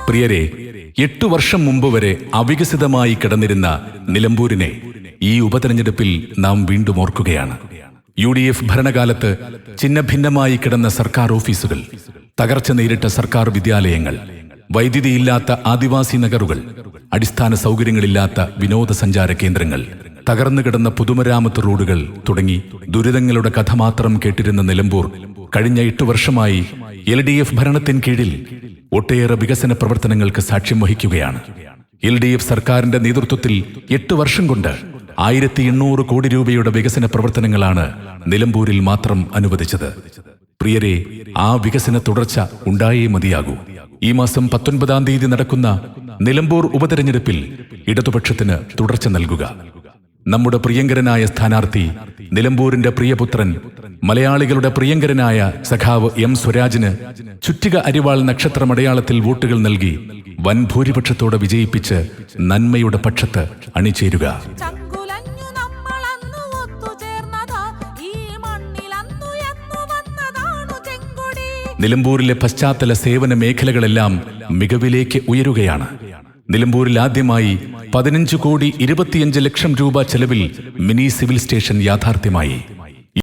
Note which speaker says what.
Speaker 1: പ്രിയരെ, 8 വർഷം മുമ്പ് വരെ അവികസിതമായി കിടന്നിരുന്ന നിലമ്പൂരിനെ ഈ ഉപതെരഞ്ഞെടുപ്പിൽ നാം വീണ്ടും ഓർക്കുകയാണ്. UDF ഭരണകാലത്ത് ഛിന്നഭിന്നമായി കിടന്ന സർക്കാർ ഓഫീസുകൾ, തകർച്ച നേരിട്ട സർക്കാർ വിദ്യാലയങ്ങൾ, വൈദ്യുതിയില്ലാത്ത ആദിവാസി നഗറുകൾ, അടിസ്ഥാന സൗകര്യങ്ങളില്ലാത്ത വിനോദസഞ്ചാര കേന്ദ്രങ്ങൾ, തകർന്നു കിടന്ന പൊതുമരാമത്ത് റോഡുകൾ തുടങ്ങി ദുരിതങ്ങളുടെ കഥ മാത്രം കേട്ടിരുന്ന നിലമ്പൂർ കഴിഞ്ഞ 8 വർഷമായി LDF ഭരണത്തിൻ കീഴിൽ ഒട്ടേറെ വികസന പ്രവർത്തനങ്ങൾക്ക് സാക്ഷ്യം വഹിക്കുകയാണ്. LDF സർക്കാരിന്റെ നേതൃത്വത്തിൽ 8 വർഷം കൊണ്ട് 1800 കോടി രൂപയുടെ വികസന പ്രവർത്തനങ്ങളാണ് നിലമ്പൂരിൽ മാത്രം അനുവദിച്ചത്. പ്രിയരെ, ആ വികസന തുടർച്ച ഉണ്ടായേ മതിയാകൂ. ഈ മാസം 19-ാം തീയതി നടക്കുന്ന നിലമ്പൂർ ഉപതെരഞ്ഞെടുപ്പിൽ ഇടതുപക്ഷത്തിന് തുടർച്ച നൽകുക. നമ്മുടെ പ്രിയങ്കരനായ സ്ഥാനാർത്ഥി, നിലമ്പൂരിന്റെ പ്രിയപുത്രൻ, മലയാളികളുടെ പ്രിയങ്കരനായ സഖാവ് M. സ്വരാജിന് ചുറ്റിക അരിവാൾ നക്ഷത്രമടയാളത്തിൽ വോട്ടുകൾ നൽകി വൻ ഭൂരിപക്ഷത്തോടെ വിജയിപ്പിച്ച് നന്മയുടെ പക്ഷത്ത് അണിചേരുക. നിലമ്പൂരിലെ പശ്ചാത്തല സേവന മേഖലകളെല്ലാം മികവിലേക്ക് ഉയരുകയാണ്. നിലമ്പൂരിൽ ആദ്യമായി 15 കോടി 25 ലക്ഷം രൂപ ചെലവിൽ മിനി സിവിൽ സ്റ്റേഷൻ യാഥാർത്ഥ്യമായി.